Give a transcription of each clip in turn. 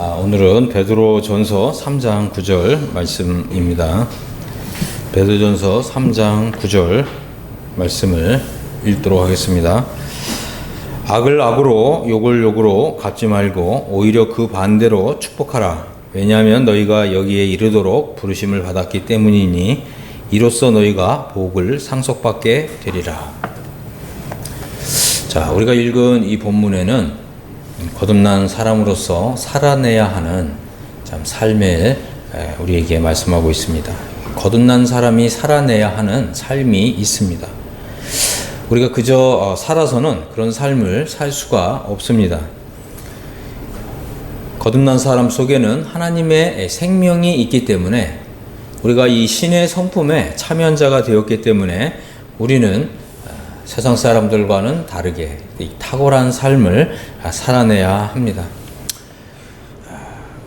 오늘은 베드로전서 3장 9절 말씀입니다. 베드로전서 3장 9절 말씀을 읽도록 하겠습니다. 악을 악으로 욕을 욕으로 갚지 말고 오히려 그 반대로 축복하라. 왜냐하면 너희가 여기에 이르도록 부르심을 받았기 때문이니 이로써 너희가 복을 상속받게 되리라. 자, 우리가 읽은 이 본문에는 거듭난 사람으로서 살아내야 하는 참 삶을 우리에게 말씀하고 있습니다. 거듭난 사람이 살아내야 하는 삶이 있습니다. 우리가 그저 살아서는 그런 삶을 살 수가 없습니다. 거듭난 사람 속에는 하나님의 생명이 있기 때문에 우리가 이 신의 성품에 참여한 자가 되었기 때문에 우리는 세상 사람들과는 다르게 탁월한 삶을 살아내야 합니다.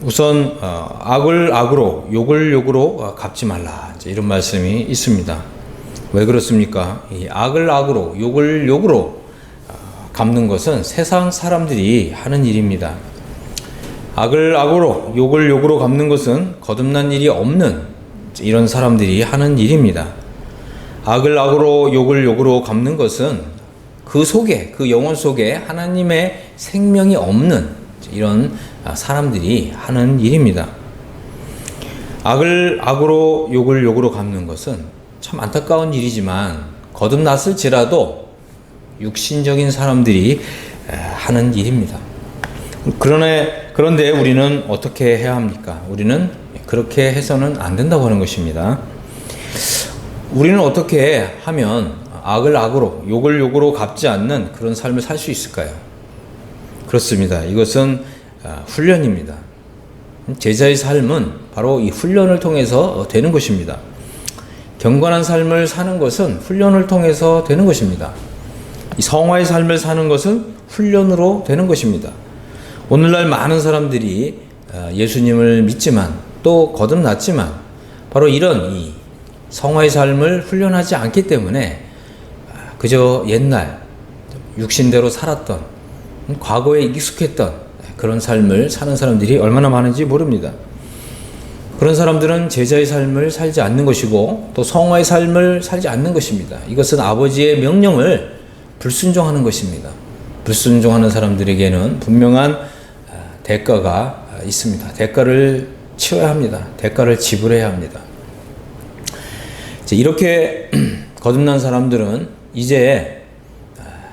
우선 악을 악으로 욕을 욕으로 갚지 말라, 이런 말씀이 있습니다. 왜 그렇습니까? 이 악을 악으로 욕을 욕으로 갚는 것은 세상 사람들이 하는 일입니다. 악을 악으로 욕을 욕으로 갚는 것은 거듭난 일이 없는 이런 사람들이 하는 일입니다. 악을 악으로 욕을 욕으로 갚는 것은 그 속에, 그 영혼 속에 하나님의 생명이 없는 이런 사람들이 하는 일입니다. 악을 악으로 욕을 욕으로 갚는 것은 참 안타까운 일이지만 거듭났을지라도 육신적인 사람들이 하는 일입니다. 그런데 우리는 어떻게 해야 합니까? 우리는 그렇게 해서는 안 된다고 하는 것입니다. 우리는 어떻게 하면 악을 악으로 욕을 욕으로 갚지 않는 그런 삶을 살 수 있을까요? 그렇습니다. 이것은 훈련입니다. 제자의 삶은 바로 이 훈련을 통해서 되는 것입니다. 경건한 삶을 사는 것은 훈련을 통해서 되는 것입니다. 이 성화의 삶을 사는 것은 훈련으로 되는 것입니다. 오늘날 많은 사람들이 예수님을 믿지만 또 거듭났지만 바로 이런 이 성화의 삶을 훈련하지 않기 때문에 그저 옛날 육신대로 살았던 과거에 익숙했던 그런 삶을 사는 사람들이 얼마나 많은지 모릅니다. 그런 사람들은 제자의 삶을 살지 않는 것이고 또 성화의 삶을 살지 않는 것입니다. 이것은 아버지의 명령을 불순종하는 것입니다. 불순종하는 사람들에게는 분명한 대가가 있습니다. 대가를 치러야 합니다. 대가를 지불해야 합니다. 이렇게 거듭난 사람들은 이제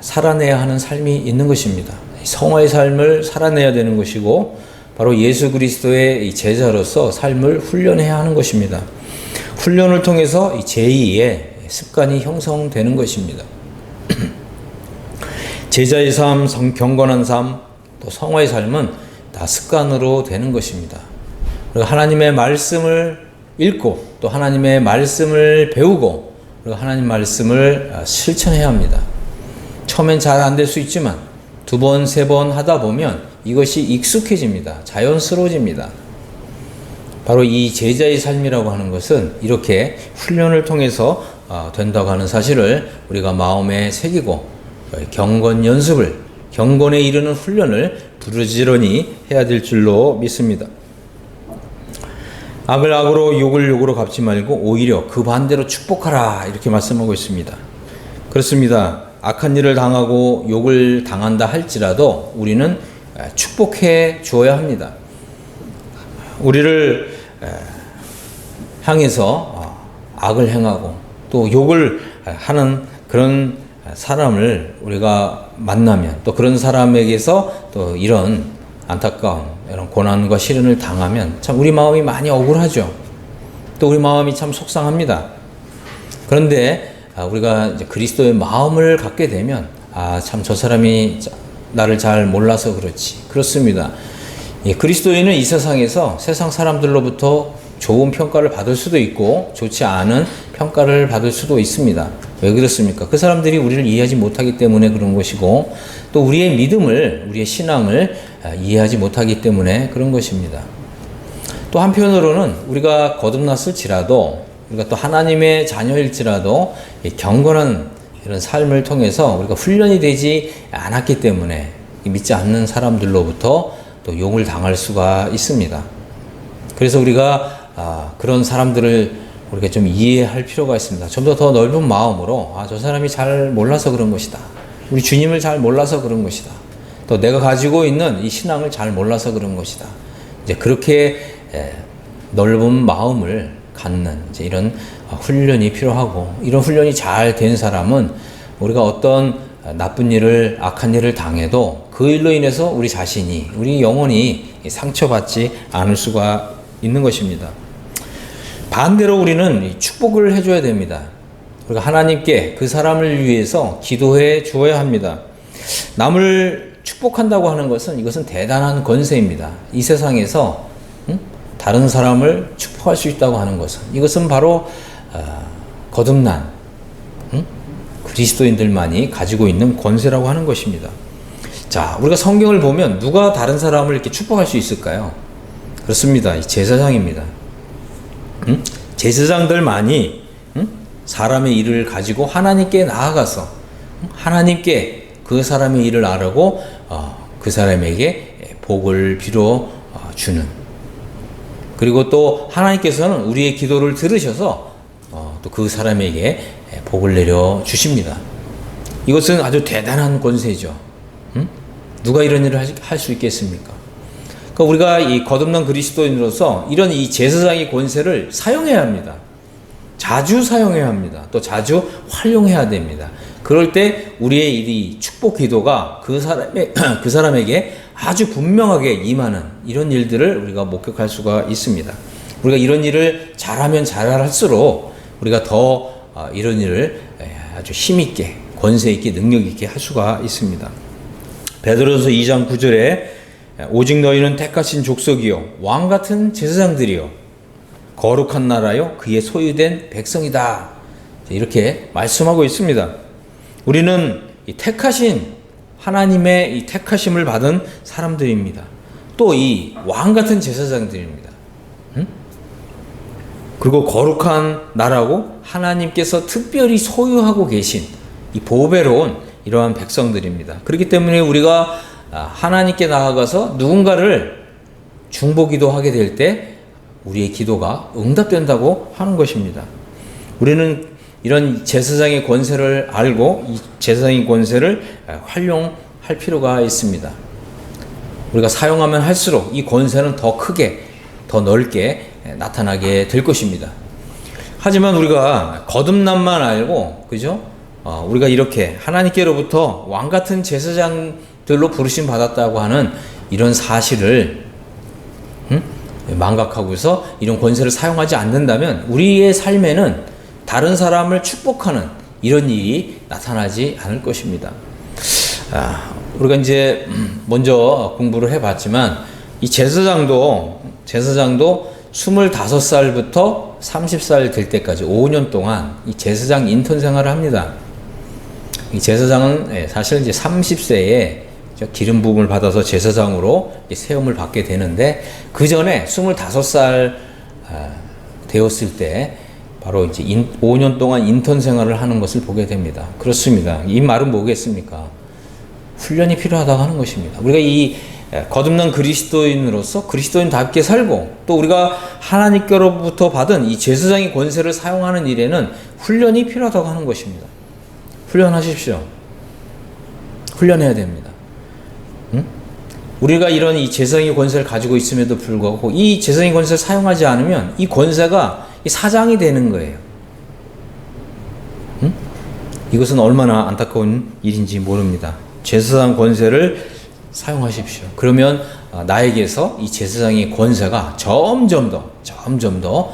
살아내야 하는 삶이 있는 것입니다. 성화의 삶을 살아내야 되는 것이고 바로 예수 그리스도의 제자로서 삶을 훈련해야 하는 것입니다. 훈련을 통해서 제2의 습관이 형성되는 것입니다. 제자의 삶, 경건한 삶, 또 성화의 삶은 다 습관으로 되는 것입니다. 그리고 하나님의 말씀을 읽고 또 하나님의 말씀을 배우고 그리고 하나님 말씀을 실천해야 합니다. 처음엔 잘 안 될 수 있지만 두 번, 세 번 하다 보면 이것이 익숙해집니다. 자연스러워집니다. 바로 이 제자의 삶이라고 하는 것은 이렇게 훈련을 통해서 된다고 하는 사실을 우리가 마음에 새기고 경건 연습을, 경건에 이르는 훈련을 부지런히 해야 될 줄로 믿습니다. 악을 악으로 욕을 욕으로 갚지 말고 오히려 그 반대로 축복하라, 이렇게 말씀하고 있습니다. 그렇습니다. 악한 일을 당하고 욕을 당한다 할지라도 우리는 축복해 주어야 합니다. 우리를 향해서 악을 행하고 또 욕을 하는 그런 사람을 우리가 만나면 또 그런 사람에게서 또 이런 안타까운 이런 고난과 시련을 당하면 참 우리 마음이 많이 억울하죠. 또 우리 마음이 참 속상합니다. 그런데 우리가 이제 그리스도의 마음을 갖게 되면 참 저 사람이 나를 잘 몰라서 그렇지. 그렇습니다. 그리스도인은 이 세상에서 세상 사람들로부터 좋은 평가를 받을 수도 있고 좋지 않은 평가를 받을 수도 있습니다. 왜 그렇습니까? 그 사람들이 우리를 이해하지 못하기 때문에 그런 것이고 또 우리의 믿음을, 우리의 신앙을 이해하지 못하기 때문에 그런 것입니다. 또 한편으로는 우리가 거듭났을지라도 우리가 또 하나님의 자녀일지라도 경건한 이런 삶을 통해서 우리가 훈련이 되지 않았기 때문에 믿지 않는 사람들로부터 또 용을 당할 수가 있습니다. 그래서 우리가 그런 사람들을 우리가 좀 이해할 필요가 있습니다. 좀 더 넓은 마음으로 저 사람이 잘 몰라서 그런 것이다. 우리 주님을 잘 몰라서 그런 것이다. 또 내가 가지고 있는 이 신앙을 잘 몰라서 그런 것이다. 이제 그렇게 넓은 마음을 갖는 이제 이런 훈련이 필요하고, 이런 훈련이 잘 된 사람은 우리가 어떤 나쁜 일을, 악한 일을 당해도 그 일로 인해서 우리 자신이, 우리 영혼이 상처받지 않을 수가 있는 것입니다. 반대로 우리는 축복을 해줘야 됩니다. 우리가 하나님께 그 사람을 위해서 기도해 주어야 합니다. 남을 축복한다고 하는 것은, 이것은 대단한 권세입니다. 이 세상에서 다른 사람을 축복할 수 있다고 하는 것은, 이것은 바로 거듭난 그리스도인들만이 가지고 있는 권세라고 하는 것입니다. 자, 우리가 성경을 보면 누가 다른 사람을 이렇게 축복할 수 있을까요? 그렇습니다. 제사장입니다. 제사장들만이 사람의 일을 가지고 하나님께 나아가서 하나님께 그 사람의 일을 아뢰고 그 사람에게 복을 빌어 주는, 그리고 또 하나님께서는 우리의 기도를 들으셔서 또 그 사람에게 복을 내려 주십니다. 이것은 아주 대단한 권세죠. 누가 이런 일을 할 수 있겠습니까? 그러니까 우리가 이 거듭난 그리스도인으로서 이런 이 제사장의 권세를 사용해야 합니다. 자주 사용해야 합니다. 또 자주 활용해야 됩니다. 그럴 때 우리의 이 축복 기도가 그 사람에게 아주 분명하게 임하는 이런 일들을 우리가 목격할 수가 있습니다. 우리가 이런 일을 잘하면 잘할수록 우리가 더 이런 일을 아주 힘있게, 권세있게, 능력있게 할 수가 있습니다. 베드로서 2장 9절에 오직 너희는 택하신 족속이요 왕같은 제사장들이요 거룩한 나라요 그의 소유된 백성이다. 이렇게 말씀하고 있습니다. 우리는 이 택하신 하나님의 이 택하심을 받은 사람들입니다. 또 이 왕같은 제사장들입니다. 그리고 거룩한 나라고 하나님께서 특별히 소유하고 계신 이 보배로운 이러한 백성들입니다. 그렇기 때문에 우리가 하나님께 나아가서 누군가를 중보기도 하게 될 때 우리의 기도가 응답된다고 하는 것입니다. 우리는 이런 제사장의 권세를 알고 이 제사장의 권세를 활용할 필요가 있습니다. 우리가 사용하면 할수록 이 권세는 더 크게, 더 넓게 나타나게 될 것입니다. 하지만 우리가 거듭남만 알고, 그죠? 우리가 이렇게 하나님께로부터 왕같은 제사장들로 부르심 받았다고 하는 이런 사실을 망각하고서 이런 권세를 사용하지 않는다면 우리의 삶에는 다른 사람을 축복하는 이런 일이 나타나지 않을 것입니다. 우리가 이제 먼저 공부를 해봤지만 이 제사장도 25살부터 30살 될 때까지 5년 동안 이 제사장 인턴 생활을 합니다. 이 제사장은 사실 이제 30세에 기름 부음을 받아서 제사장으로 세움을 받게 되는데, 그 전에 25살 되었을 때 바로 이제 5년 동안 인턴 생활을 하는 것을 보게 됩니다. 그렇습니다. 이 말은 뭐겠습니까? 훈련이 필요하다고 하는 것입니다. 우리가 이 거듭난 그리스도인으로서 그리스도인답게 살고, 또 우리가 하나님께로부터 받은 이 제사장의 권세를 사용하는 일에는 훈련이 필요하다고 하는 것입니다. 훈련하십시오. 훈련해야 됩니다. 우리가 이런 이 제사장의 권세를 가지고 있음에도 불구하고 이 제사장의 권세를 사용하지 않으면 이 권세가 사장이 되는 거예요. 이것은 얼마나 안타까운 일인지 모릅니다. 제사장 권세를 사용하십시오. 그러면 나에게서 이 제사장의 권세가 점점 더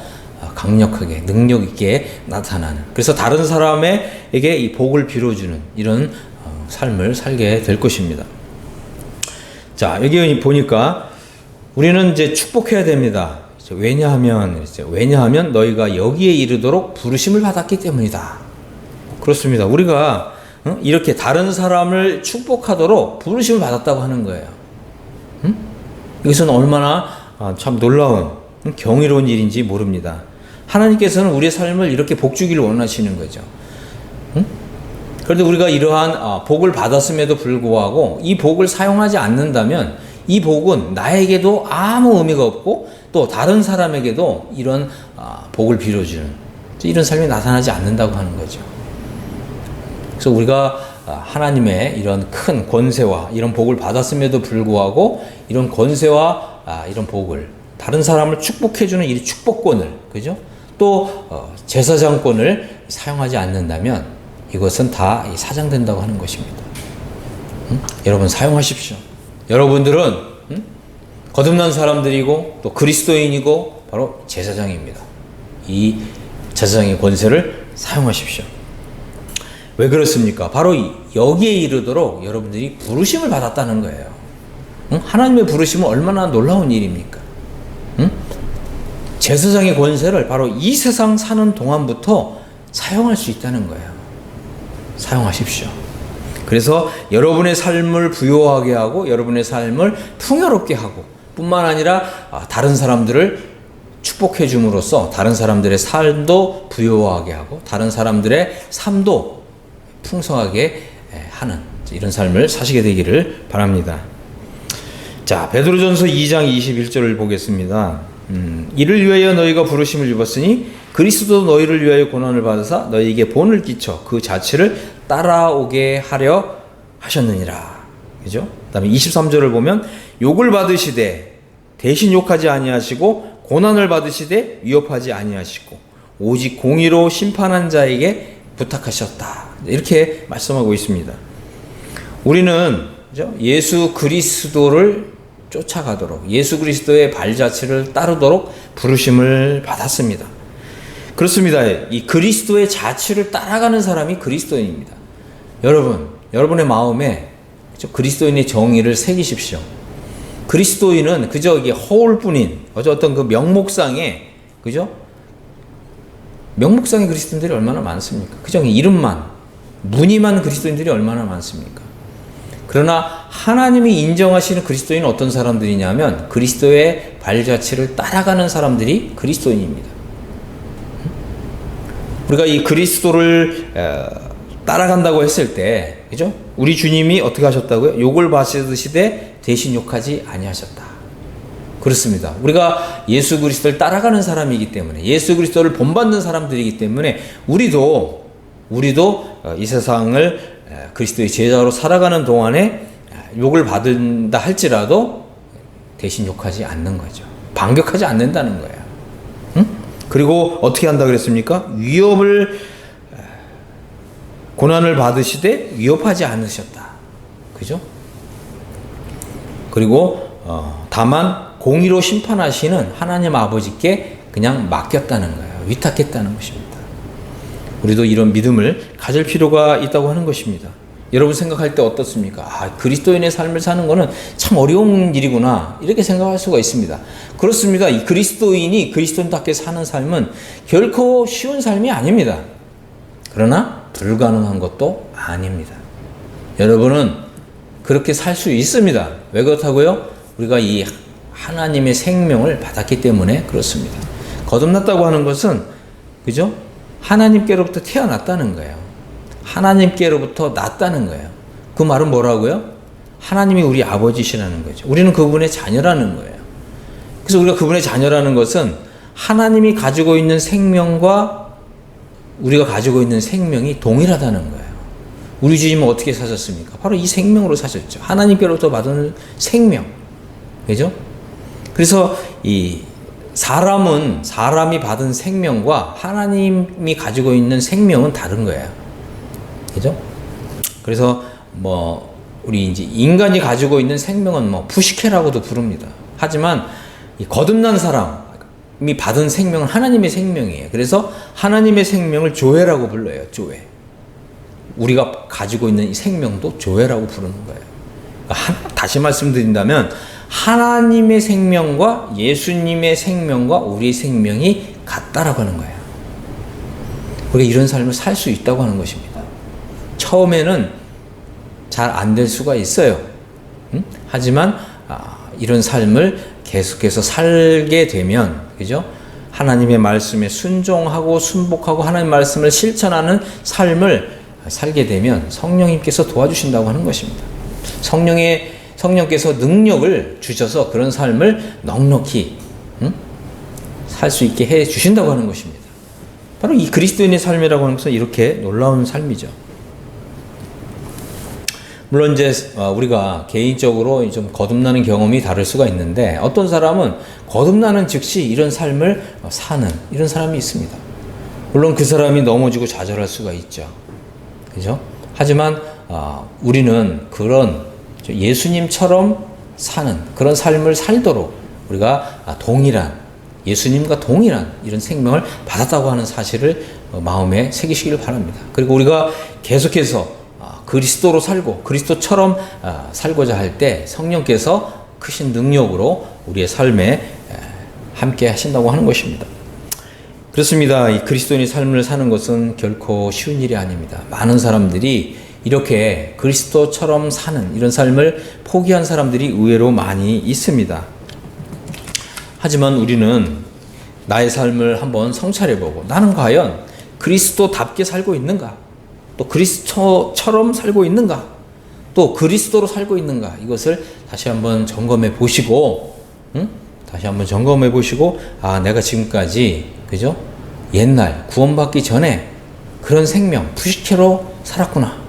강력하게, 능력 있게 나타나는, 그래서 다른 사람에게 이 복을 빌어주는 이런 삶을 살게 될 것입니다. 자, 여기 보니까 우리는 이제 축복해야 됩니다. 왜냐하면 너희가 여기에 이르도록 부르심을 받았기 때문이다. 그렇습니다. 우리가 이렇게 다른 사람을 축복하도록 부르심을 받았다고 하는 거예요. 이것은 얼마나 참 놀라운, 경이로운 일인지 모릅니다. 하나님께서는 우리의 삶을 이렇게 복주기를 원하시는 거죠. 그런데 우리가 이러한 복을 받았음에도 불구하고 이 복을 사용하지 않는다면 이 복은 나에게도 아무 의미가 없고 또 다른 사람에게도 이런 복을 빌어주는 이런 삶이 나타나지 않는다고 하는 거죠. 그래서 우리가 하나님의 이런 큰 권세와 이런 복을 받았음에도 불구하고 이런 권세와 이런 복을 다른 사람을 축복해주는 이 축복권을, 그죠? 또 제사장권을 사용하지 않는다면 이것은 다 사장된다고 하는 것입니다. 여러분 사용하십시오. 여러분들은 거듭난 사람들이고 또 그리스도인이고 바로 제사장입니다. 이 제사장의 권세를 사용하십시오. 왜 그렇습니까? 바로 여기에 이르도록 여러분들이 부르심을 받았다는 거예요. 하나님의 부르심은 얼마나 놀라운 일입니까? 제사장의 권세를 바로 이 세상 사는 동안부터 사용할 수 있다는 거예요. 사용하십시오. 그래서 여러분의 삶을 부요하게 하고 여러분의 삶을 풍요롭게 하고 뿐만 아니라 다른 사람들을 축복해 줌으로써 다른 사람들의 삶도 부요하게 하고 다른 사람들의 삶도 풍성하게 하는 이런 삶을 사시게 되기를 바랍니다. 자, 베드로전서 2장 21절을 보겠습니다. 이를 위하여 너희가 부르심을 입었으니 그리스도 너희를 위하여 고난을 받으사 너희에게 본을 끼쳐 그 자취를 따라오게 하려 하셨느니라. 그죠? 그다음에 23절을 보면 욕을 받으시되 대신 욕하지 아니하시고 고난을 받으시되 위협하지 아니하시고 오직 공의로 심판한 자에게 부탁하셨다. 이렇게 말씀하고 있습니다. 우리는 그죠? 예수 그리스도를 쫓아가도록 예수 그리스도의 발자취를 따르도록 부르심을 받았습니다. 그렇습니다. 이 그리스도의 자취를 따라가는 사람이 그리스도인입니다. 여러분, 여러분의 마음에 그죠? 그리스도인의 정의를 새기십시오. 그리스도인은 그저 이게 허울뿐인 어떤 그 명목상에 그죠? 명목상의 그리스도인들이 얼마나 많습니까? 그저 이름만 무늬만 그리스도인들이 얼마나 많습니까? 그러나 하나님이 인정하시는 그리스도인은 어떤 사람들이냐면 그리스도의 발자취를 따라가는 사람들이 그리스도인입니다. 우리가 이 그리스도를 따라간다고 했을 때, 그죠? 우리 주님이 어떻게 하셨다고요? 욕을 받으시되 대신 욕하지 아니하셨다. 그렇습니다. 우리가 예수 그리스도를 따라가는 사람이기 때문에 예수 그리스도를 본받는 사람들이기 때문에 우리도 이 세상을 그리스도의 제자로 살아가는 동안에 욕을 받는다 할지라도 대신 욕하지 않는 거죠. 반격하지 않는다는 거예요. 그리고 어떻게 한다 그랬습니까? 고난을 받으시되 위협하지 않으셨다. 그죠? 그리고 다만 공의로 심판하시는 하나님 아버지께 그냥 맡겼다는 거예요. 위탁했다는 것입니다. 우리도 이런 믿음을 가질 필요가 있다고 하는 것입니다. 여러분 생각할 때 어떻습니까? 그리스도인의 삶을 사는 것은 참 어려운 일이구나 이렇게 생각할 수가 있습니다. 그렇습니다. 이 그리스도인이 그리스도인답게 사는 삶은 결코 쉬운 삶이 아닙니다. 그러나 불가능한 것도 아닙니다. 여러분은 그렇게 살 수 있습니다. 왜 그렇다고요? 우리가 이 하나님의 생명을 받았기 때문에 그렇습니다. 거듭났다고 하는 것은 그죠? 하나님께로부터 태어났다는 거예요. 하나님께로부터 났다는 거예요. 그 말은 뭐라고요? 하나님이 우리 아버지시라는 거죠. 우리는 그분의 자녀라는 거예요. 그래서 우리가 그분의 자녀라는 것은 하나님이 가지고 있는 생명과 우리가 가지고 있는 생명이 동일하다는 거예요. 우리 주님은 어떻게 사셨습니까? 바로 이 생명으로 사셨죠. 하나님께로부터 받은 생명. 그죠? 그래서 이 사람이 받은 생명과 하나님이 가지고 있는 생명은 다른 거예요. 그죠? 그래서 우리 이제 인간이 가지고 있는 생명은 푸시케라고도 부릅니다. 하지만 이 거듭난 사람이 받은 생명은 하나님의 생명이에요. 그래서 하나님의 생명을 조회라고 불러요. 조회. 우리가 가지고 있는 이 생명도 조회라고 부르는 거예요. 다시 말씀드린다면 하나님의 생명과 예수님의 생명과 우리의 생명이 같다라고 하는 거예요. 우리가 이런 삶을 살 수 있다고 하는 것입니다. 처음에는 잘 안 될 수가 있어요. 하지만 이런 삶을 계속해서 살게 되면, 그죠? 하나님의 말씀에 순종하고 순복하고 하나님의 말씀을 실천하는 삶을 살게 되면 성령님께서 도와주신다고 하는 것입니다. 성령의 성령께서 능력을 주셔서 그런 삶을 넉넉히 살 수 있게 해 주신다고 하는 것입니다. 바로 이 그리스도인의 삶이라고 하는 것은 이렇게 놀라운 삶이죠. 물론 이제 우리가 개인적으로 좀 거듭나는 경험이 다를 수가 있는데, 어떤 사람은 거듭나는 즉시 이런 삶을 사는 이런 사람이 있습니다. 물론 그 사람이 넘어지고 좌절할 수가 있죠. 그죠? 하지만 우리는 그런 예수님처럼 사는 그런 삶을 살도록 우리가 예수님과 동일한 이런 생명을 받았다고 하는 사실을 마음에 새기시길 바랍니다. 그리고 우리가 계속해서 그리스도로 살고 그리스도처럼 살고자 할 때 성령께서 크신 능력으로 우리의 삶에 함께 하신다고 하는 것입니다. 그렇습니다. 이 그리스도인의 삶을 사는 것은 결코 쉬운 일이 아닙니다. 많은 사람들이 이렇게 그리스도처럼 사는 이런 삶을 포기한 사람들이 의외로 많이 있습니다. 하지만 우리는 나의 삶을 한번 성찰해보고, 나는 과연 그리스도답게 살고 있는가? 또 그리스도처럼 살고 있는가? 또 그리스도로 살고 있는가? 이것을 다시 한번 점검해 보시고, 내가 지금까지, 그죠? 옛날, 구원받기 전에 그런 생명, 부식체로 살았구나.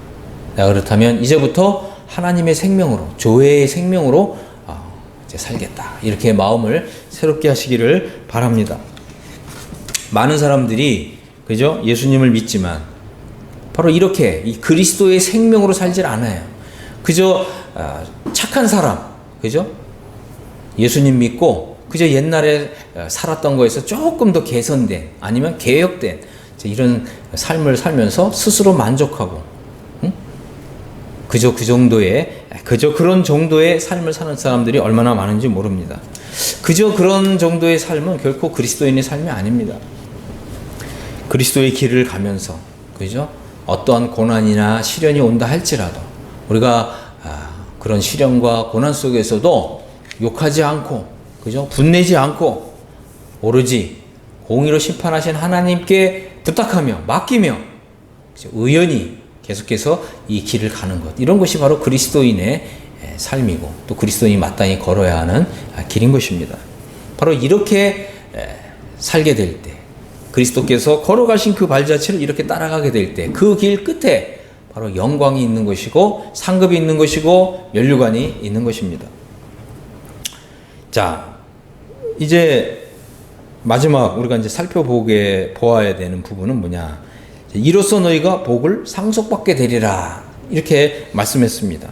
내가 그렇다면 이제부터 하나님의 생명으로, 교회의 생명으로 이제 살겠다. 이렇게 마음을 새롭게 하시기를 바랍니다. 많은 사람들이, 그죠? 예수님을 믿지만 바로 이렇게 이 그리스도의 생명으로 살질 않아요. 그저 착한 사람, 그죠? 예수님 믿고 그저 옛날에 살았던 거에서 조금 더 개선된, 아니면 개혁된 이런 삶을 살면서 스스로 만족하고, 그저 그런 정도의 삶을 사는 사람들이 얼마나 많은지 모릅니다. 그저 그런 정도의 삶은 결코 그리스도인의 삶이 아닙니다. 그리스도의 길을 가면서, 그죠? 어떠한 고난이나 시련이 온다 할지라도 우리가 그런 시련과 고난 속에서도 욕하지 않고, 그죠? 분내지 않고 오로지 공의로 심판하신 하나님께 부탁하며 맡기며 의연히 계속해서 이 길을 가는 것, 이런 것이 바로 그리스도인의 삶이고 또 그리스도인이 마땅히 걸어야 하는 길인 것입니다. 바로 이렇게 살게 될 때, 그리스도께서 걸어가신 그 발자취를 이렇게 따라가게 될 때 그 길 끝에 바로 영광이 있는 것이고 상급이 있는 것이고 면류관이 있는 것입니다. 자, 이제 마지막 우리가 이제 보아야 되는 부분은 뭐냐? 이로써 너희가 복을 상속받게 되리라, 이렇게 말씀했습니다.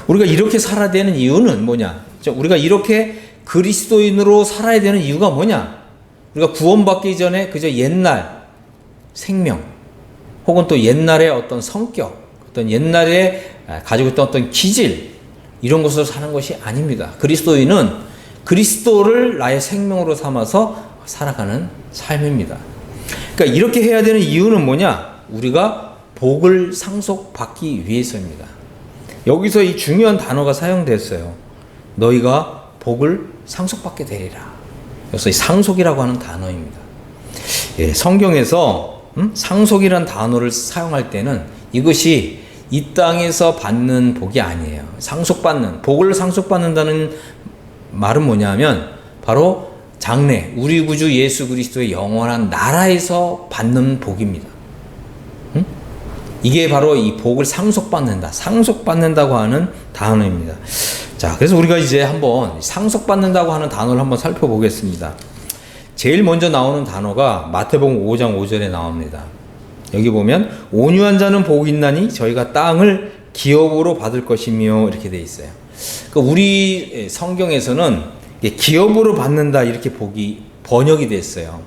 우리가 이렇게 살아야 되는 이유는 뭐냐? 우리가 이렇게 그리스도인으로 살아야 되는 이유가 뭐냐? 우리가 구원받기 전에 그저 옛날 생명, 혹은 또 옛날의 어떤 성격, 어떤 옛날에 가지고 있던 어떤 기질, 이런 것으로 사는 것이 아닙니다. 그리스도인은 그리스도를 나의 생명으로 삼아서 살아가는 삶입니다. 그러니까 이렇게 해야 되는 이유는 뭐냐? 우리가 복을 상속받기 위해서입니다. 여기서 이 중요한 단어가 사용됐어요. 너희가 복을 상속받게 되리라. 여기서 이 상속이라고 하는 단어입니다. 성경에서 상속이라는 단어를 사용할 때는 이것이 이 땅에서 받는 복이 아니에요. 복을 상속받는다는 말은 뭐냐면 바로 장래, 우리 구주 예수 그리스도의 영원한 나라에서 받는 복입니다. 이게 바로 이 복을 상속받는다고 하는 단어입니다. 자, 그래서 우리가 이제 한번 상속받는다고 하는 단어를 한번 살펴보겠습니다. 제일 먼저 나오는 단어가 마태복음 5장 5절에 나옵니다. 여기 보면 온유한 자는 복이 있나니 저희가 땅을 기업으로 받을 것이며, 이렇게 돼 있어요. 그러니까 우리 성경에서는 기업으로 받는다, 이렇게 번역이 됐어요.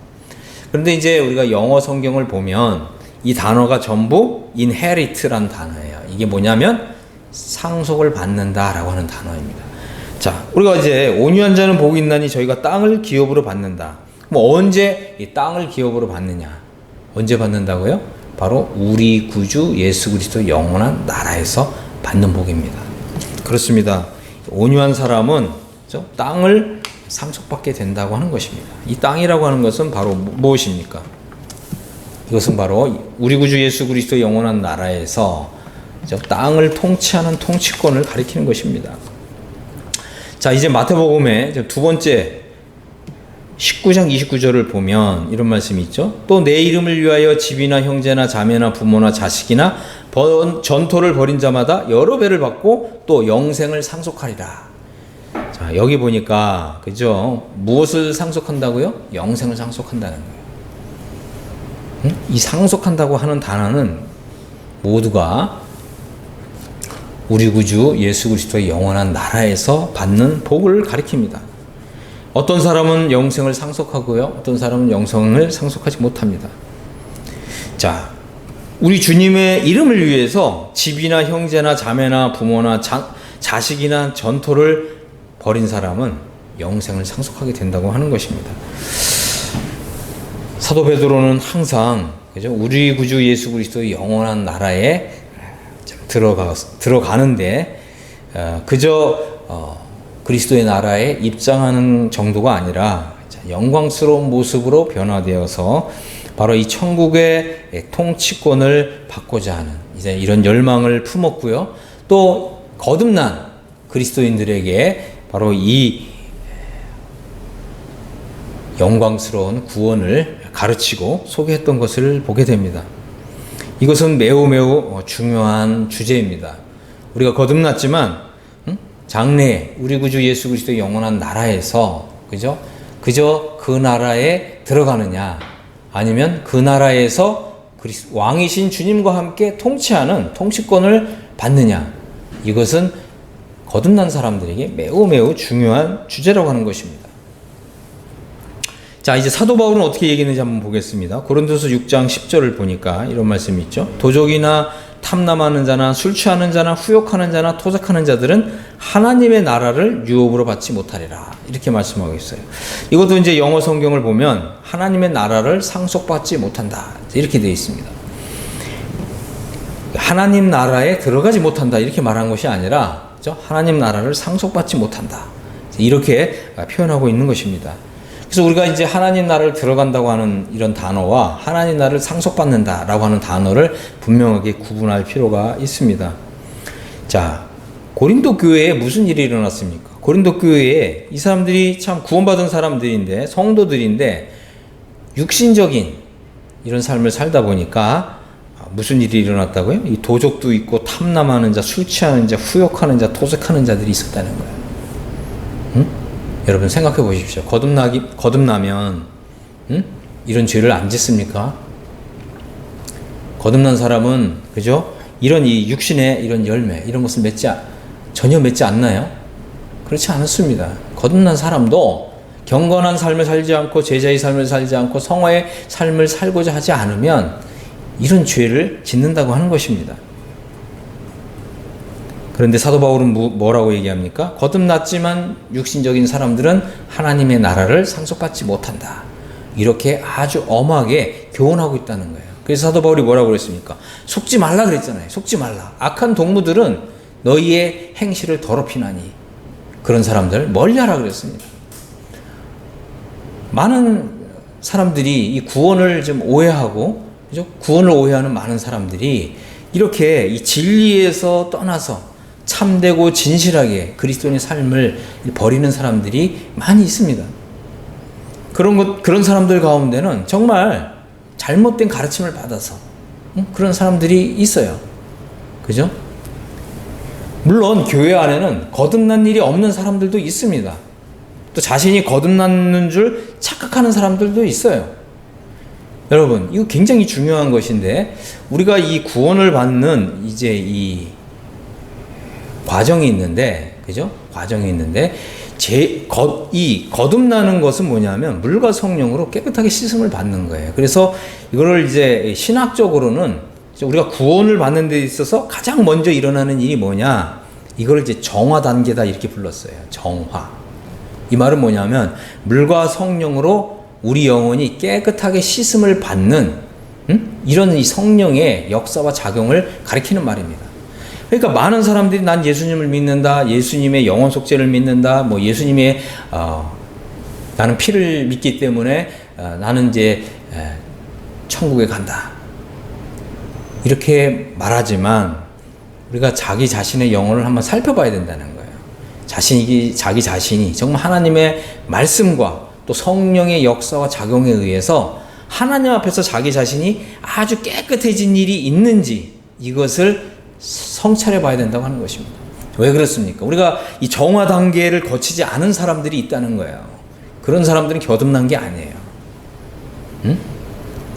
그런데 이제 우리가 영어 성경을 보면 이 단어가 전부 inherit라는 단어예요. 이게 뭐냐면 상속을 받는다라고 하는 단어입니다. 자, 우리가 이제 온유한 자는 복이 있나니 저희가 땅을 기업으로 받는다. 뭐 언제 이 땅을 기업으로 받느냐? 언제 받는다고요? 바로 우리 구주 예수 그리스도 영원한 나라에서 받는 복입니다. 그렇습니다. 온유한 사람은 땅을 상속받게 된다고 하는 것입니다. 이 땅이라고 하는 것은 바로 무엇입니까? 이것은 바로 우리 구주 예수 그리스도 영원한 나라에서 땅을 통치하는 통치권을 가리키는 것입니다. 자, 이제 마태복음의 두 번째 19장 29절을 보면 이런 말씀이 있죠. 또 내 이름을 위하여 집이나 형제나 자매나 부모나 자식이나 전토를 벌인 자마다 여러 배를 받고 또 영생을 상속하리라. 자, 여기 보니까 그죠? 무엇을 상속한다고요? 영생을 상속한다는 거예요. 응? 이 상속한다고 하는 단어는 모두가 우리 구주 예수 그리스도의 영원한 나라에서 받는 복을 가리킵니다. 어떤 사람은 영생을 상속하고요. 어떤 사람은 영생을 상속하지 못합니다. 자, 우리 주님의 이름을 위해서 집이나 형제나 자매나 부모나 자식이나 전토를 벌인 사람은 영생을 상속하게 된다고 하는 것입니다. 사도 베드로는 항상 그죠? 우리 구주 예수 그리스도의 영원한 나라에 들어가는데 그저 그리스도의 나라에 입장하는 정도가 아니라 영광스러운 모습으로 변화되어서 바로 이 천국의 통치권을 받고자 하는 이제 이런 열망을 품었고요. 또 거듭난 그리스도인들에게 바로 이 영광스러운 구원을 가르치고 소개했던 것을 보게 됩니다. 이것은 매우 중요한 주제입니다. 우리가 거듭났지만 장래에 우리 구주 예수 그리스도의 영원한 나라에서 그저 그 나라에 들어가느냐, 아니면 그 나라에서 왕이신 주님과 함께 통치하는 통치권을 받느냐, 이것은 거듭난 사람들에게 매우 중요한 주제라고 하는 것입니다. 자, 이제 사도 바울은 어떻게 얘기했는지 한번 보겠습니다. 고린도서 6장 10절을 보니까 이런 말씀이 있죠. 도적이나 탐남하는 자나 술 취하는 자나 후욕하는 자나 토작하는 자들은 하나님의 나라를 유업으로 받지 못하리라. 이렇게 말씀하고 있어요. 이것도 이제 영어 성경을 보면 하나님의 나라를 상속받지 못한다. 이렇게 되어 있습니다. 하나님 나라에 들어가지 못한다. 이렇게 말한 것이 아니라 그렇죠? 하나님 나라를 상속받지 못한다. 이렇게 표현하고 있는 것입니다. 그래서 우리가 이제 하나님 나라를 들어간다고 하는 이런 단어와 하나님 나라를 상속받는다라고 하는 단어를 분명하게 구분할 필요가 있습니다. 자, 고린도 교회에 무슨 일이 일어났습니까? 고린도 교회에 이 사람들이 참 구원받은 사람들인데, 성도들인데 육신적인 이런 삶을 살다 보니까 무슨 일이 일어났다고요? 이 도적도 있고 탐남하는 자, 술 취하는 자, 후욕하는 자, 토색하는 자들이 있었다는 거예요. 응? 여러분 생각해 보십시오. 거듭나면 이런 죄를 안 짓습니까? 거듭난 사람은 그죠? 이런 이 육신의 이런 열매 이런 것을 전혀 맺지 않나요? 그렇지 않습니다. 거듭난 사람도 경건한 삶을 살지 않고 제자의 삶을 살지 않고 성화의 삶을 살고자 하지 않으면 이런 죄를 짓는다고 하는 것입니다. 그런데 사도 바울은 뭐라고 얘기합니까? 거듭났지만 육신적인 사람들은 하나님의 나라를 상속받지 못한다. 이렇게 아주 엄하게 교훈하고 있다는 거예요. 그래서 사도 바울이 뭐라고 그랬습니까? 속지 말라 그랬잖아요. 속지 말라. 악한 동무들은 너희의 행실을 더럽히나니 그런 사람들 멀리하라 그랬습니다. 많은 사람들이 이 구원을 좀 오해하고, 그죠? 구원을 오해하는 많은 사람들이 이렇게 이 진리에서 떠나서 참되고 진실하게 그리스도인의 삶을 버리는 사람들이 많이 있습니다. 그런 사람들 가운데는 정말 잘못된 가르침을 받아서 그런 사람들이 있어요. 그죠? 물론 교회 안에는 거듭난 일이 없는 사람들도 있습니다. 또 자신이 거듭났는 줄 착각하는 사람들도 있어요. 여러분, 이거 굉장히 중요한 것인데, 우리가 이 구원을 받는 이제 이 과정이 있는데, 그죠? 과정이 있는데, 이 거듭나는 것은 뭐냐면 물과 성령으로 깨끗하게 씻음을 받는 거예요. 그래서 이거를 이제 신학적으로는 우리가 구원을 받는 데 있어서 가장 먼저 일어나는 일이 뭐냐? 이걸 이제 정화 단계다 이렇게 불렀어요. 정화. 이 말은 뭐냐면 물과 성령으로 우리 영혼이 깨끗하게 씻음을 받는 이런 이 성령의 역사와 작용을 가리키는 말입니다. 그러니까 많은 사람들이 난 예수님을 믿는다, 예수님의 영원 속죄를 믿는다, 뭐 예수님의 나는 피를 믿기 때문에 나는 이제 천국에 간다, 이렇게 말하지만 우리가 자기 자신의 영혼을 한번 살펴봐야 된다는 거예요. 자기 자신이 정말 하나님의 말씀과 또 성령의 역사와 작용에 의해서 하나님 앞에서 자기 자신이 아주 깨끗해진 일이 있는지 이것을 성찰해 봐야 된다고 하는 것입니다. 왜 그렇습니까? 우리가 이 정화 단계를 거치지 않은 사람들이 있다는 거예요. 그런 사람들은 거듭난 게 아니에요. 응?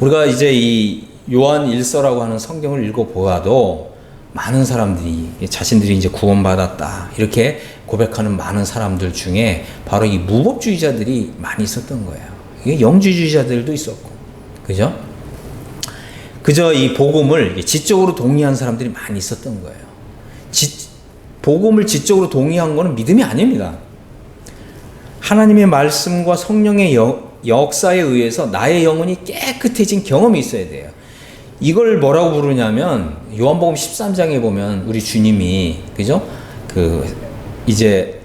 우리가 이제 이 요한 1서라고 하는 성경을 읽어보아도 많은 사람들이 자신들이 이제 구원받았다 이렇게 고백하는 많은 사람들 중에 바로 이 무법주의자들이 많이 있었던 거예요. 이게 영주주의자들도 있었고, 그죠? 그저 이 복음을 지적으로 동의한 사람들이 많이 있었던 거예요. 복음을 지적으로 동의한 것은 믿음이 아닙니다. 하나님의 말씀과 성령의 역사에 의해서 나의 영혼이 깨끗해진 경험이 있어야 돼요. 이걸 뭐라고 부르냐면 요한복음 13장에 보면 우리 주님이, 그죠? 이제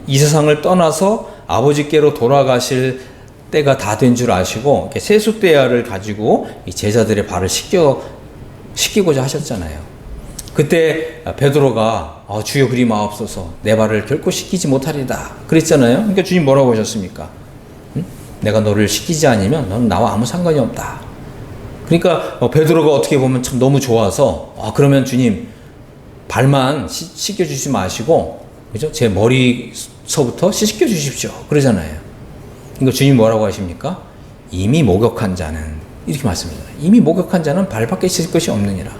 이 세상을 떠나서 아버지께로 돌아가실 때가 다 된 줄 아시고 세숫대야를 가지고 이 제자들의 발을 씻기고자 하셨잖아요. 그때 베드로가 주여 그리 마옵소서 내 발을 결코 씻기지 못하리다 그랬잖아요. 그러니까 주님 뭐라고 하셨습니까? 응? 내가 너를 씻기지 않으면 너는 나와 아무 상관이 없다. 그러니까 베드로가 어떻게 보면 참 너무 좋아서 그러면 주님 발만 씻겨주지 마시고, 그죠? 제 머리서부터 씻겨주십시오 그러잖아요. 그러니까 주님 뭐라고 하십니까? 이미 목욕한 자는, 이렇게 말씀합니다. 이미 목욕한 자는 발밖에 씻을 것이 없느니라.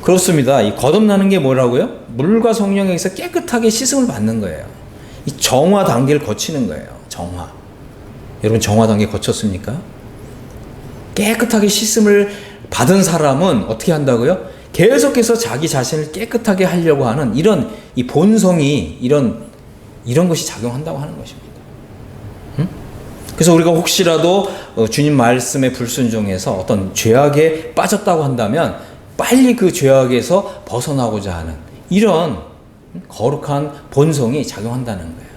그렇습니다. 이 거듭나는 게 뭐라고요? 물과 성령에 의해서 깨끗하게 씻음을 받는 거예요. 이 정화 단계를 거치는 거예요. 정화. 여러분 정화 단계 거쳤습니까? 깨끗하게 씻음을 받은 사람은 어떻게 한다고요? 계속해서 자기 자신을 깨끗하게 하려고 하는 이런 이 본성이 이런 것이 작용한다고 하는 것입니다. 응? 그래서 우리가 혹시라도 주님 말씀에 불순종해서 어떤 죄악에 빠졌다고 한다면 빨리 그 죄악에서 벗어나고자 하는 이런 거룩한 본성이 작용한다는 거예요.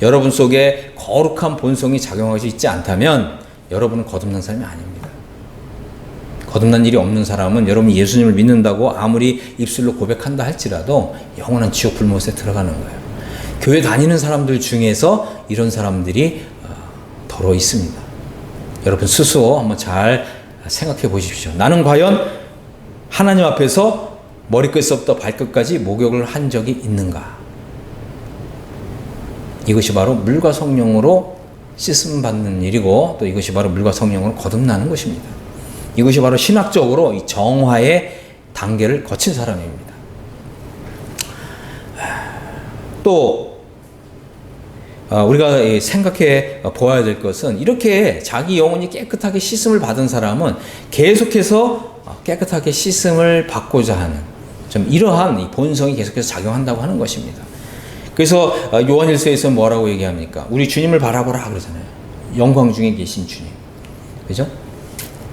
여러분 속에 거룩한 본성이 작용하고 있지 않다면 여러분은 거듭난 사람이 아닙니다. 거듭난 일이 없는 사람은 여러분이 예수님을 믿는다고 아무리 입술로 고백한다 할지라도 영원한 지옥 불못에 들어가는 거예요. 교회 다니는 사람들 중에서 이런 사람들이 더러 있습니다. 여러분 스스로 한번 잘 생각해 보십시오. 나는 과연 하나님 앞에서 머리끝부터 발끝까지 목욕을 한 적이 있는가? 이것이 바로 물과 성령으로 씻음 받는 일이고, 또 이것이 바로 물과 성령으로 거듭나는 것입니다. 이것이 바로 신학적으로 이 정화의 단계를 거친 사람입니다. 또 우리가 생각해 보아야 될 것은 이렇게 자기 영혼이 깨끗하게 씻음을 받은 사람은 계속해서 깨끗하게 씻음을 받고자 하는 좀 이러한 이 본성이 계속해서 작용한다고 하는 것입니다. 그래서 요한일서에서 뭐라고 얘기합니까? 우리 주님을 바라보라 그러잖아요. 영광 중에 계신 주님, 그죠?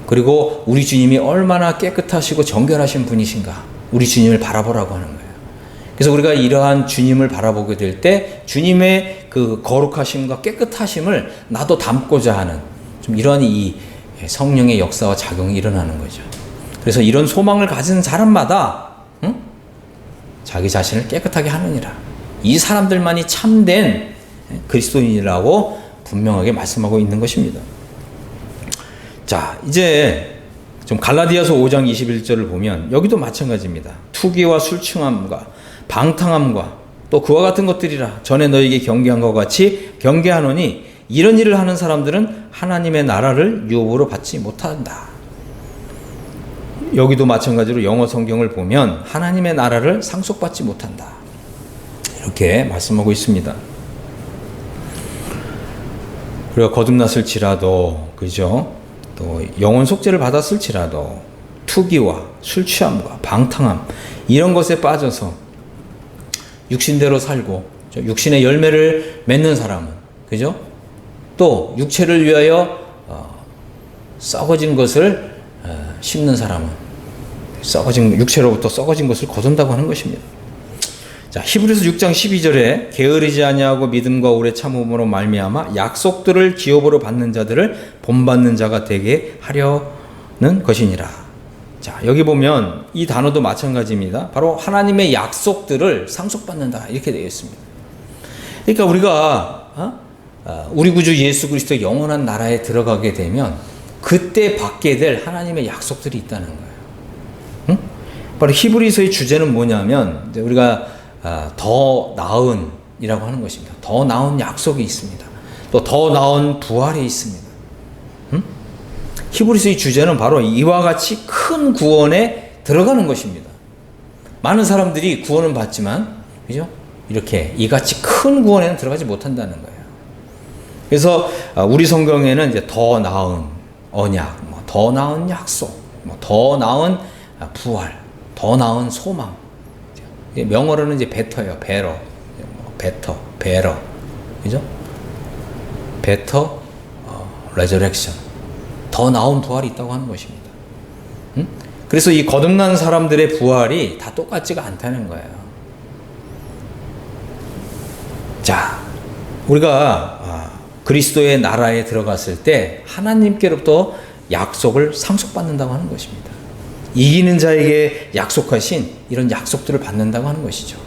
그리고 우리 주님이 얼마나 깨끗하시고 정결하신 분이신가, 우리 주님을 바라보라고 하는 거예요. 그래서 우리가 이러한 주님을 바라보게 될 때 주님의 그 거룩하심과 깨끗하심을 나도 담고자 하는 좀 이러한 이 성령의 역사와 작용이 일어나는 거죠. 그래서 이런 소망을 가진 사람마다 자기 자신을 깨끗하게 하느니라. 이 사람들만이 참된 그리스도인이라고 분명하게 말씀하고 있는 것입니다. 자, 이제 좀 갈라디아서 5장 21절을 보면 여기도 마찬가지입니다. 투기와 술취함과 방탕함과 또 그와 같은 것들이라 전에 너에게 경계한 것 같이 경계하노니 이런 일을 하는 사람들은 하나님의 나라를 유업으로 받지 못한다. 여기도 마찬가지로 영어 성경을 보면 하나님의 나라를 상속받지 못한다. 이렇게 말씀하고 있습니다. 우리가 거듭났을지라도, 그죠? 또 영혼 속죄를 받았을지라도 투기와 술 취함과 방탕함 이런 것에 빠져서 육신대로 살고 육신의 열매를 맺는 사람은, 그죠? 또 육체를 위하여 썩어진 것을 심는 사람은 육체로부터 썩어진 것을 거둔다고 하는 것입니다. 자, 히브리서 6장 12절에 게으르지 아니하고 믿음과 오래 참음으로 말미암아 약속들을 기업으로 받는 자들을 본받는 자가 되게 하려는 것이니라. 자, 여기 보면 이 단어도 마찬가지입니다. 바로 하나님의 약속들을 상속받는다 이렇게 되어 있습니다. 그러니까 우리가 우리 구주 예수 그리스도 영원한 나라에 들어가게 되면 그때 받게 될 하나님의 약속들이 있다는 거예요. 응? 바로 히브리서의 주제는 뭐냐면 우리가 더 나은이라고 하는 것입니다. 더 나은 약속이 있습니다. 또 더 나은 부활이 있습니다. 응? 히브리서의 주제는 바로 이와 같이 큰 구원에 들어가는 것입니다. 많은 사람들이 구원은 받지만, 그죠? 이렇게 이같이 큰 구원에는 들어가지 못한다는 거예요. 그래서 우리 성경에는 이제 더 나은 언약, 더 나은 약속, 더 나은 부활, 더 나은 소망. 명어로는 이제 베터예요. 베러, 베터, 베러, 그죠? 베터, 레저렉션. 더 나은 부활이 있다고 하는 것입니다. 응? 그래서 이 거듭난 사람들의 부활이 다 똑같지가 않다는 거예요. 자, 우리가 그리스도의 나라에 들어갔을 때 하나님께로부터 약속을 상속받는다고 하는 것입니다. 이기는 자에게 약속하신 이런 약속들을 받는다고 하는 것이죠.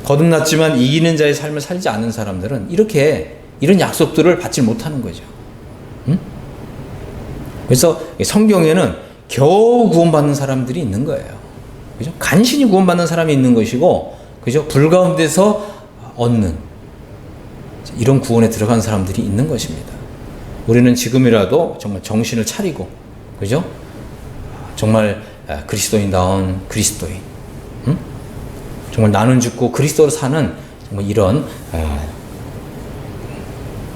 거듭났지만 이기는 자의 삶을 살지 않는 사람들은 이런 약속들을 받지 못하는 거죠. 응? 그래서 성경에는 겨우 구원받는 사람들이 있는 거예요. 그죠? 간신히 구원받는 사람이 있는 것이고, 그죠? 불 가운데서 얻는 이런 구원에 들어간 사람들이 있는 것입니다. 우리는 지금이라도 정말 정신을 차리고, 그죠? 정말 그리스도인다운 그리스도인, 응? 정말 나는 죽고 그리스도로 사는 정말 이런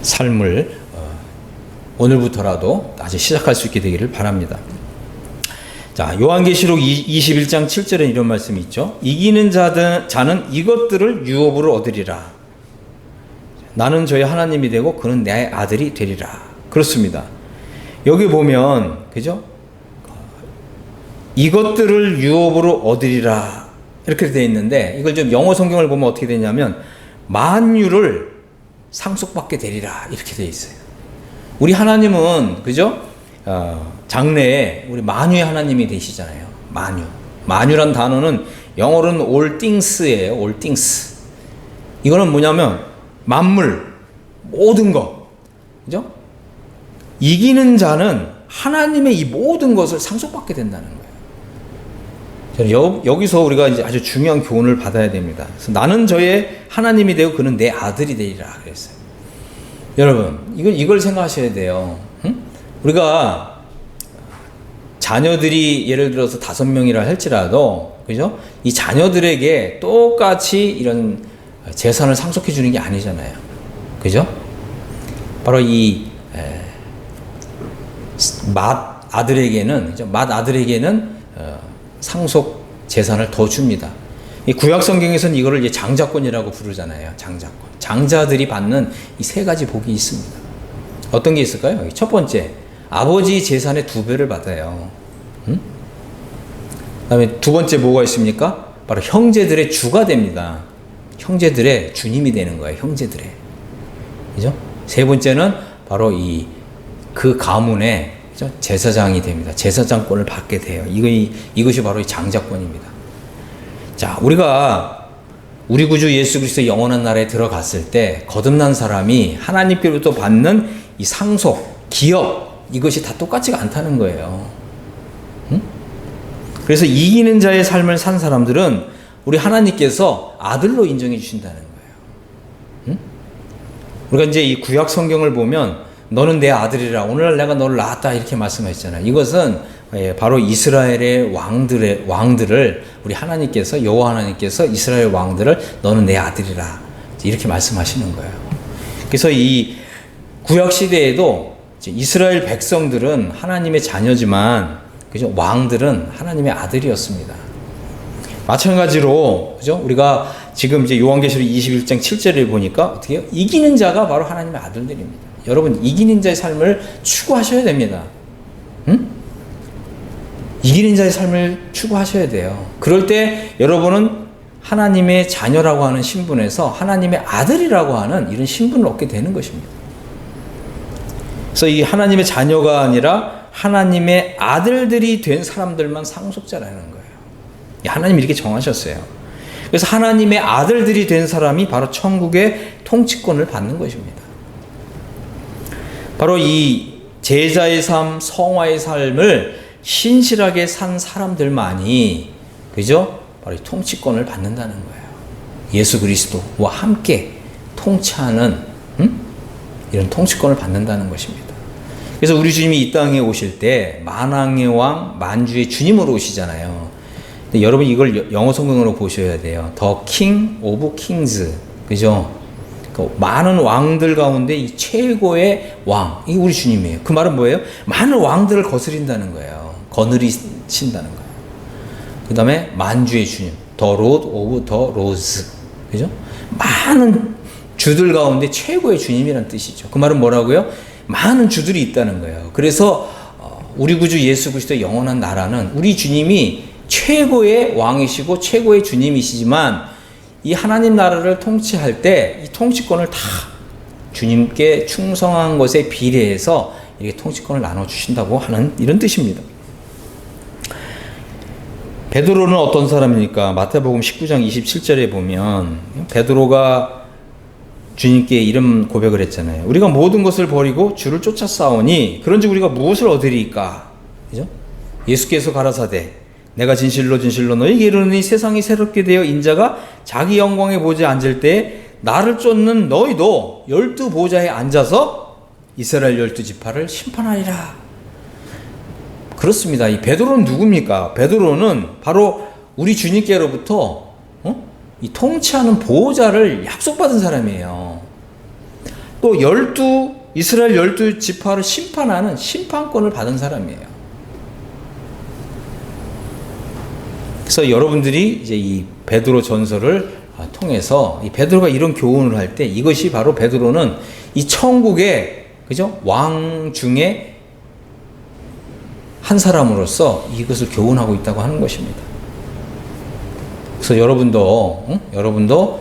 삶을 오늘부터라도 아직 시작할 수 있게 되기를 바랍니다. 자, 요한계시록 21장 7절에 이런 말씀이 있죠. 이기는 자는 이것들을 유업으로 얻으리라. 나는 저의 하나님이 되고 그는 내 아들이 되리라. 그렇습니다. 여기 보면, 그죠? 이것들을 유업으로 얻으리라. 이렇게 되어 있는데, 이걸 좀 영어 성경을 보면 어떻게 되냐면, 만유를 상속받게 되리라. 이렇게 되어 있어요. 우리 하나님은, 그죠? 장래에 우리 만유의 하나님이 되시잖아요. 만유. 만유란 단어는 영어로는 all things예요. all things. 이거는 뭐냐면, 만물, 모든 것. 그죠? 이기는 자는 하나님의 이 모든 것을 상속받게 된다는 거예요. 여기서 우리가 이제 아주 중요한 교훈을 받아야 됩니다. 그래서 나는 저의 하나님이 되고 그는 내 아들이 되리라 그랬어요. 여러분, 이걸 생각하셔야 돼요. 응? 우리가 자녀들이 예를 들어서 5명이라 할지라도, 그죠? 이 자녀들에게 똑같이 이런 재산을 상속해 주는 게 아니잖아요. 그죠? 바로 이 맏아들에게는 상속 재산을 더 줍니다. 이 구약 성경에서는 이거를 이제 장자권이라고 부르잖아요. 장자권. 장자들이 받는 이 3가지 복이 있습니다. 어떤 게 있을까요? 첫 번째, 아버지 재산의 2배를 받아요. 응? 그다음에 2번째 뭐가 있습니까? 바로 형제들의 주가 됩니다. 형제들의 주님이 되는 거예요. 형제들의. 그죠? 3번째는 바로 그 가문의, 그죠? 제사장이 됩니다. 제사장권을 받게 돼요. 이것이 바로 이 장자권입니다. 자, 우리 구주 예수 그리스도 영원한 나라에 들어갔을 때 거듭난 사람이 하나님께로부터 받는 이 상속, 기업, 이것이 다 똑같지가 않다는 거예요. 응? 그래서 이기는 자의 삶을 산 사람들은 우리 하나님께서 아들로 인정해 주신다는 거예요. 응? 우리가 이제 이 구약 성경을 보면 너는 내 아들이라, 오늘날 내가 너를 낳았다, 이렇게 말씀하셨잖아요. 이것은 바로 이스라엘의 왕들을 우리 하나님께서, 여호와 하나님께서 이스라엘 왕들을 너는 내 아들이라, 이렇게 말씀하시는 거예요. 그래서 이 구약 시대에도 이스라엘 백성들은 하나님의 자녀지만, 그죠? 왕들은 하나님의 아들이었습니다. 마찬가지로, 그죠? 우리가 지금 이제 요한계시록 21장 7절을 보니까 어떻게 해요? 이기는 자가 바로 하나님의 아들들입니다. 여러분, 이기는 자의 삶을 추구하셔야 됩니다. 응? 이기는 자의 삶을 추구하셔야 돼요. 그럴 때 여러분은 하나님의 자녀라고 하는 신분에서 하나님의 아들이라고 하는 이런 신분을 얻게 되는 것입니다. 그래서 이 하나님의 자녀가 아니라 하나님의 아들들이 된 사람들만 상속자라는 거예요. 하나님이 이렇게 정하셨어요. 그래서 하나님의 아들들이 된 사람이 바로 천국의 통치권을 받는 것입니다. 바로 이 제자의 삶, 성화의 삶을 신실하게 산 사람들만이, 그죠? 바로 이 통치권을 받는다는 거예요. 예수 그리스도와 함께 통치하는, 이런 통치권을 받는다는 것입니다. 그래서 우리 주님이 이 땅에 오실 때 만왕의 왕, 만주의 주님으로 오시잖아요. 근데 여러분 이걸 영어 성경으로 보셔야 돼요. The King of Kings. 그죠? 그 많은 왕들 가운데 이 최고의 왕, 이게 우리 주님이에요. 그 말은 뭐예요? 많은 왕들을 거스린다는 거예요. 거느리신다는 거예요. 그 다음에 만주의 주님, The Lord of the Lords. 그죠? 많은 주들 가운데 최고의 주님이라는 뜻이죠. 그 말은 뭐라고요? 많은 주들이 있다는 거예요. 그래서 우리 구주 예수 그리스도의 영원한 나라는 우리 주님이 최고의 왕이시고 최고의 주님이시지만 이 하나님 나라를 통치할 때 이 통치권을 다 주님께 충성한 것에 비례해서 이렇게 통치권을 나눠주신다고 하는 이런 뜻입니다. 베드로는 어떤 사람입니까? 마태복음 19장 27절에 보면 베드로가 주님께 이런 고백을 했잖아요. 우리가 모든 것을 버리고 주를 쫓아 싸우니 그런즉 우리가 무엇을 얻으리까? 그죠? 예수께서 가라사대 내가 진실로 너희에게 이르노니 세상이 새롭게 되어 인자가 자기 영광의 보좌에 앉을 때 나를 쫓는 너희도 12 보좌에 앉아서 이스라엘 12지파를 심판하리라. 그렇습니다. 이 베드로는 누굽니까? 베드로는 바로 우리 주님께로부터 이 통치하는 보호자를 약속받은 사람이에요. 또 이스라엘 12지파를 심판하는 심판권을 받은 사람이에요. 그래서 여러분들이 이제 이 베드로 전설을 통해서 이 베드로가 이런 교훈을 할 때 이것이 바로 베드로는 이 천국의, 그죠? 왕 중에 한 사람으로서 이것을 교훈하고 있다고 하는 것입니다. 그래서 여러분도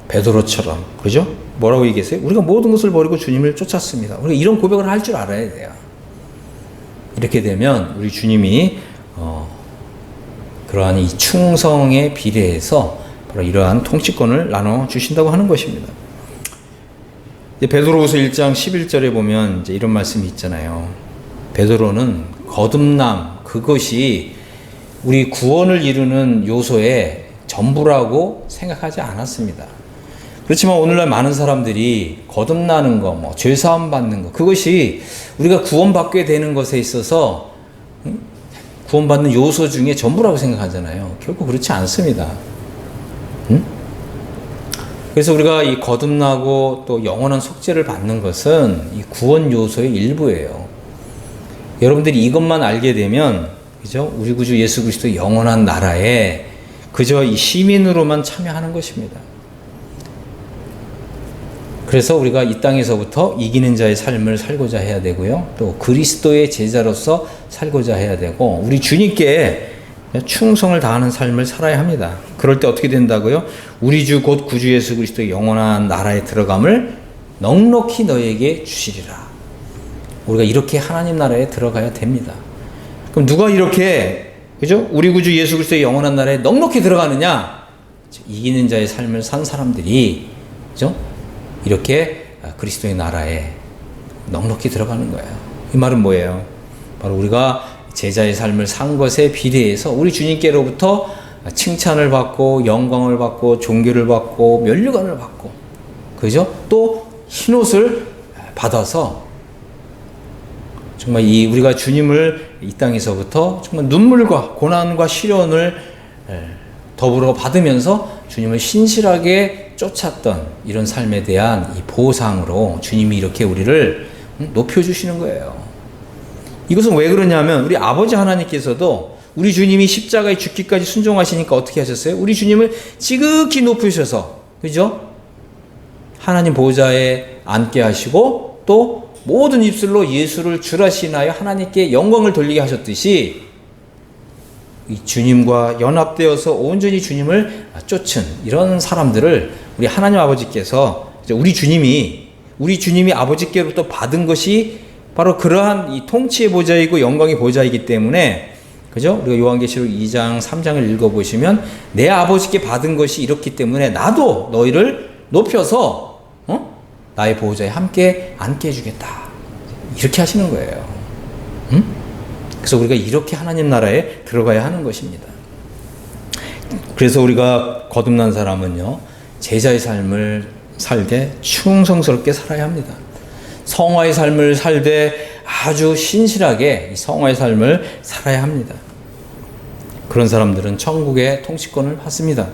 베드로처럼, 그죠? 뭐라고 얘기했어요? 우리가 모든 것을 버리고 주님을 쫓았습니다. 우리가 이런 고백을 할 줄 알아야 돼요. 이렇게 되면 우리 주님이 그러한 이 충성에 비례해서 바로 이러한 통치권을 나눠 주신다고 하는 것입니다. 베드로후서 1장 11절에 보면 이제 이런 말씀이 있잖아요. 베드로는 거듭남, 그것이 우리 구원을 이루는 요소의 전부라고 생각하지 않았습니다. 그렇지만 오늘날 많은 사람들이 거듭나는 거, 죄사함 받는 거, 그것이 우리가 구원받게 되는 것에 있어서 구원받는 요소 중에 전부라고 생각하잖아요. 결코 그렇지 않습니다. 그래서 우리가 이 거듭나고 또 영원한 속죄를 받는 것은 이 구원 요소의 일부예요. 여러분들이 이것만 알게 되면, 그죠? 우리 구주 예수 그리스도의 영원한 나라에 그저 이 시민으로만 참여하는 것입니다. 그래서 우리가 이 땅에서부터 이기는 자의 삶을 살고자 해야 되고요. 또 그리스도의 제자로서 살고자 해야 되고, 우리 주님께 충성을 다하는 삶을 살아야 합니다. 그럴 때 어떻게 된다고요? 우리 주 곧 구주 예수 그리스도의 영원한 나라에 들어감을 넉넉히 너에게 주시리라. 우리가 이렇게 하나님 나라에 들어가야 됩니다. 그럼 누가 이렇게, 그죠? 우리 구주 예수 그리스도의 영원한 나라에 넉넉히 들어가느냐? 이기는 자의 삶을 산 사람들이, 그죠? 이렇게 그리스도의 나라에 넉넉히 들어가는 거예요. 이 말은 뭐예요? 바로 우리가 제자의 삶을 산 것에 비례해서 우리 주님께로부터 칭찬을 받고 영광을 받고 존귀를 받고 면류관을 받고, 그죠? 또 흰옷을 받아서 정말 우리가 주님을 이 땅에서부터 정말 눈물과 고난과 시련을 더불어 받으면서 주님을 신실하게 쫓았던 이런 삶에 대한 이 보상으로 주님이 이렇게 우리를 높여주시는 거예요. 이것은 왜 그러냐면 우리 아버지 하나님께서도 우리 주님이 십자가에 죽기까지 순종하시니까 어떻게 하셨어요? 우리 주님을 지극히 높이셔서, 그죠? 하나님 보좌에 앉게 하시고 또 모든 입술로 예수를 주라 시인하여 하나님께 영광을 돌리게 하셨듯이 이 주님과 연합되어서 온전히 주님을 쫓은 이런 사람들을 우리 하나님 아버지께서, 우리 주님이 아버지께로부터 받은 것이 바로 그러한 이 통치의 보좌이고 영광의 보좌이기 때문에 그죠? 우리가 요한계시록 2장, 3장을 읽어보시면 내 아버지께 받은 것이 이렇기 때문에 나도 너희를 높여서 나의 보호자에 함께 앉게 해주겠다. 이렇게 하시는 거예요. 응? 그래서 우리가 이렇게 하나님 나라에 들어가야 하는 것입니다. 그래서 우리가 거듭난 사람은요, 제자의 삶을 살되 충성스럽게 살아야 합니다. 성화의 삶을 살되 아주 신실하게 성화의 삶을 살아야 합니다. 그런 사람들은 천국의 통치권을 받습니다.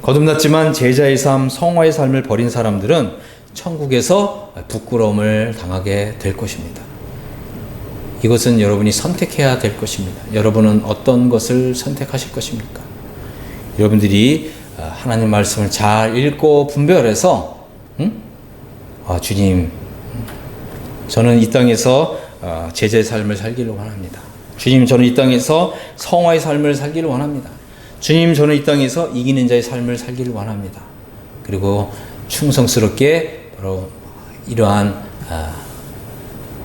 거듭났지만 제자의 삶, 성화의 삶을 버린 사람들은 천국에서 부끄러움을 당하게 될 것입니다. 이것은 여러분이 선택해야 될 것입니다. 여러분은 어떤 것을 선택하실 것입니까? 여러분들이 하나님 말씀을 잘 읽고 분별해서 주님, 저는 이 땅에서 제자의 삶을 살기를 원합니다. 주님, 저는 이 땅에서 성화의 삶을 살기를 원합니다. 주님, 저는 이 땅에서 이기는 자의 삶을 살기를 원합니다. 그리고 충성스럽게 바로 이러한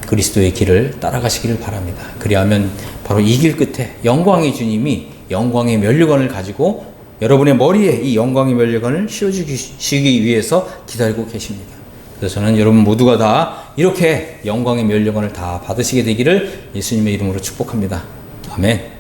그리스도의 길을 따라가시기를 바랍니다. 그리하면 바로 이 길 끝에 영광의 주님이 영광의 면류관을 가지고 여러분의 머리에 이 영광의 면류관을 씌워주시기 위해서 기다리고 계십니다. 그래서 저는 여러분 모두가 다 이렇게 영광의 면류관을 다 받으시게 되기를 예수님의 이름으로 축복합니다. 아멘.